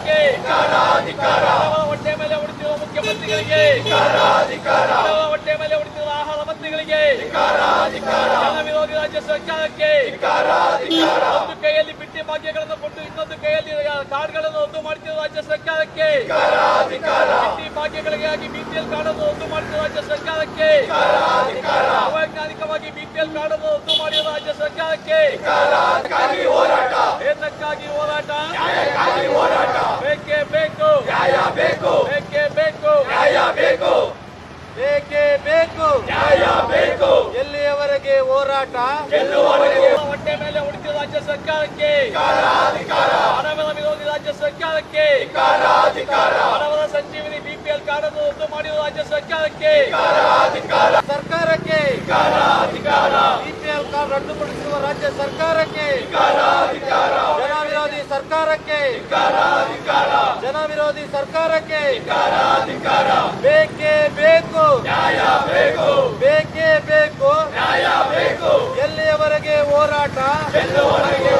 ಸರ್ಕಾರಕ್ಕೆ ಹೊಟ್ಟೆ ಮೇಲೆ ಉಳಿದಿರುವ ಮುಖ್ಯಮಂತ್ರಿಗಳಿಗೆ ಹೊಟ್ಟೆ ಮೇಲೆ ಉಳಿದಿರುವ ಆಹಾರ ಮಂತ್ರಿಗಳಿಗೆ ಜನ ವಿರೋಧಿ ರಾಜ್ಯ ಸರ್ಕಾರಕ್ಕೆ ಒಂದು ಕೈಯಲ್ಲಿ ಬಿಟ್ಟಿ ಭಾಗ್ಯಗಳನ್ನು ಕೊಟ್ಟು ಇನ್ನೊಂದು ಕೈಯಲ್ಲಿ ಕಾರ್ಡ್ಗಳನ್ನು ರದ್ದು ಮಾಡುತ್ತಿರುವ ರಾಜ್ಯ ಸರ್ಕಾರಕ್ಕೆ ಬಿಟ್ಟಿ ಭಾಗ್ಯಗಳಿಗಾಗಿ ಬಿಪಿಎಲ್ ಕಾರ್ಡ್ ಅನ್ನು ರದ್ದು ಮಾಡುತ್ತಿರುವ ರಾಜ್ಯ ಸರ್ಕಾರಕ್ಕೆ ಅವೈಜ್ಞಾನಿಕವಾಗಿ ಬಿಪಿಎಲ್ ಕಾರ್ಡ್ ಅನ್ನು ರದ್ದು ಮಾಡಿರುವ ರಾಜ್ಯ ಸರ್ಕಾರಕ್ಕೆ ಏತಕ್ಕಾಗಿ ಹೋರಾಟ ಬೇಕೇ ಬೇಕು ಬೇಕೇ ಬೇಕು ಬೇಕೇ ಬೇಕು ನ್ಯಾಯ ಬೇಕು ಎಲ್ಲಿಯವರೆಗೆ ಹೋರಾಟ ಹೊಟ್ಟೆ ಮೇಲೆ ಉಳಿದ ರಾಜ್ಯ ಸರ್ಕಾರಕ್ಕೆ ಹಣಬಲ ವಿರೋಧಿ ರಾಜ್ಯ ಸರ್ಕಾರಕ್ಕೆ ಹಣಬಲ ಸಂಜೀವಿನಿ ಬಿಪಿಎಲ್ ಕಾರ್ಡ್ ಅನ್ನು ರದ್ದು ಮಾಡಿರುವ ರಾಜ್ಯ ಸರ್ಕಾರಕ್ಕೆ ಸರ್ಕಾರಕ್ಕೆ ಬಿಪಿಎಲ್ ಕಾರ್ಡ್ ರದ್ದುಪಡಿಸಿರುವ ರಾಜ್ಯ ಸರ್ಕಾರಕ್ಕೆ ಜನ ವಿರೋಧಿ ಸರ್ಕಾರಕ್ಕೆ ಜನ ವಿರೋಧಿ ಸರ್ಕಾರಕ್ಕೆ ಬೇಕೇ ಬೇಕು ನ್ಯಾಯ ಬೇಕು ಬೇಕೇ ಬೇಕು ನ್ಯಾಯ ಬೇಕು ಎಲ್ಲಿಯವರೆಗೆ ಹೋರಾಟ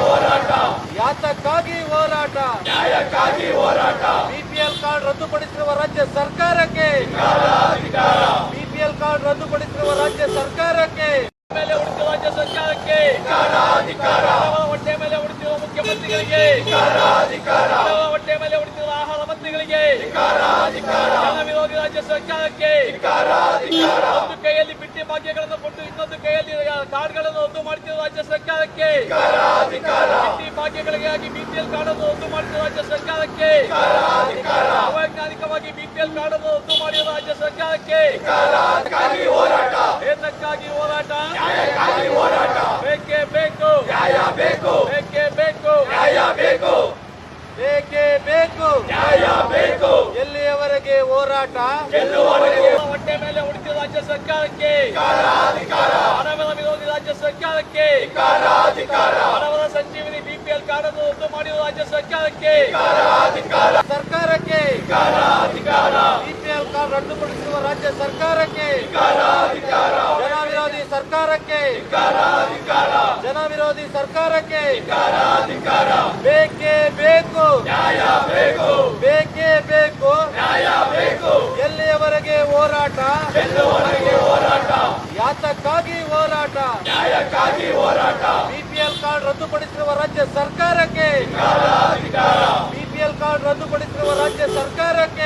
ಹೋರಾಟ ಯಾತಕ್ಕಾಗಿ ಹೋರಾಟ ನ್ಯಾಯಕ್ಕಾಗಿ ಹೋರಾಟ ಬಿಪಿಎಲ್ ಕಾರ್ಡ್ ರದ್ದುಪಡಿಸಿರುವ ರಾಜ್ಯ ಸರ್ಕಾರಕ್ಕೆ ಬಿಪಿಎಲ್ ಕಾರ್ಡ್ ರದ್ದುಪಡಿಸಿರುವ ರಾಜ್ಯ ಸರ್ಕಾರಕ್ಕೆ ಮೇಲೆ ಉಳಿದ ರಾಜ್ಯ ಸರ್ಕಾರಕ್ಕೆ ಹೊಟ್ಟೆ ಮೇಲೆ ಉಳಿದಿರುವ ಮುಖ್ಯಮಂತ್ರಿಗಳಿಗೆ ಹೊಟ್ಟೆ ಮೇಲೆ ಉಳಿದಿರುವ ಆಹಾರ ಮಂತ್ರಿಗಳಿಗೆ ಜನ ವಿರೋಧಿ ರಾಜ್ಯ ಸರ್ಕಾರಕ್ಕೆ ಒಂದು ಕೈಯಲ್ಲಿ ಬಿಟ್ಟಿ ಭಾಗ್ಯಗಳನ್ನು ಕೊಟ್ಟು ಇನ್ನೊಂದು ಕೈಯಲ್ಲಿ ಕಾರ್ಡ್ಗಳನ್ನು ರದ್ದು ಮಾಡುತ್ತಿರುವ ರಾಜ್ಯ ಸರ್ಕಾರಕ್ಕೆ ಬಿಟ್ಟಿ ಭಾಗ್ಯಗಳಿಗಾಗಿ ಬಿಪಿಎಲ್ ಕಾರ್ಡ್ ಅನ್ನು ರದ್ದು ಮಾಡುತ್ತಿರುವ ರಾಜ್ಯ ಸರ್ಕಾರಕ್ಕೆ ಅವೈಜ್ಞಾನಿಕವಾಗಿ ಬಿಪಿಎಲ್ ಕಾರ್ಡ್ ಅನ್ನು ರದ್ದು ಮಾಡಿರುವ ರಾಜ್ಯ ಸರ್ಕಾರಕ್ಕೆ ಏತಕ್ಕಾಗಿ ಹೋರಾಟ ಬೇಕೇ ಬೇಕು ಬೇಕೇ ಬೇಕು ಬೇಕೇ ಬೇಕು ನ್ಯಾಯ ಬೇಕು ಎಲ್ಲಿಯವರೆಗೆ ಹೋರಾಟ ಹೊಟ್ಟೆ ಮೇಲೆ ಉಳಿದ ರಾಜ್ಯ ಸರ್ಕಾರಕ್ಕೆ ಹಣಬಲ ವಿರೋಧಿ ರಾಜ್ಯ ಸರ್ಕಾರಕ್ಕೆ ಹಣಬಲ ಸಂಜೀವಿನಿ ಬಿಪಿಎಲ್ ಕಾರ್ಡ್ ಅನ್ನು ರದ್ದು ಮಾಡಿರುವ ರಾಜ್ಯ ಸರ್ಕಾರಕ್ಕೆ ಸರ್ಕಾರಕ್ಕೆ ಬಿಪಿಎಲ್ ಕಾರ್ಡ್ ರದ್ದುಪಡಿಸಿರುವ ರಾಜ್ಯ ಸರ್ಕಾರಕ್ಕೆ ಜನ ವಿರೋಧಿ ಸರ್ಕಾರಕ್ಕೆ ಜನ ವಿರೋಧಿ ಸರ್ಕಾರಕ್ಕೆ ಬೇಕೇ ಬೇಕು ನ್ಯಾಯ ಬೇಕು ಬೇಕೇ ಬೇಕು ನ್ಯಾಯ ಬೇಕು ಎಲ್ಲಿಯವರೆಗೆ ಹೋರಾಟ ಹೋರಾಟ ಯಾತಕ್ಕಾಗಿ ಹೋರಾಟ ನ್ಯಾಯಕ್ಕಾಗಿ ಹೋರಾಟ ಬಿಪಿಎಲ್ ಕಾರ್ಡ್ ರದ್ದುಪಡಿಸಿರುವ ರಾಜ್ಯ ಸರ್ಕಾರಕ್ಕೆ ಬಿಪಿಎಲ್ ಕಾರ್ಡ್ ರದ್ದುಪಡಿಸಿರುವ ರಾಜ್ಯ ಸರ್ಕಾರಕ್ಕೆ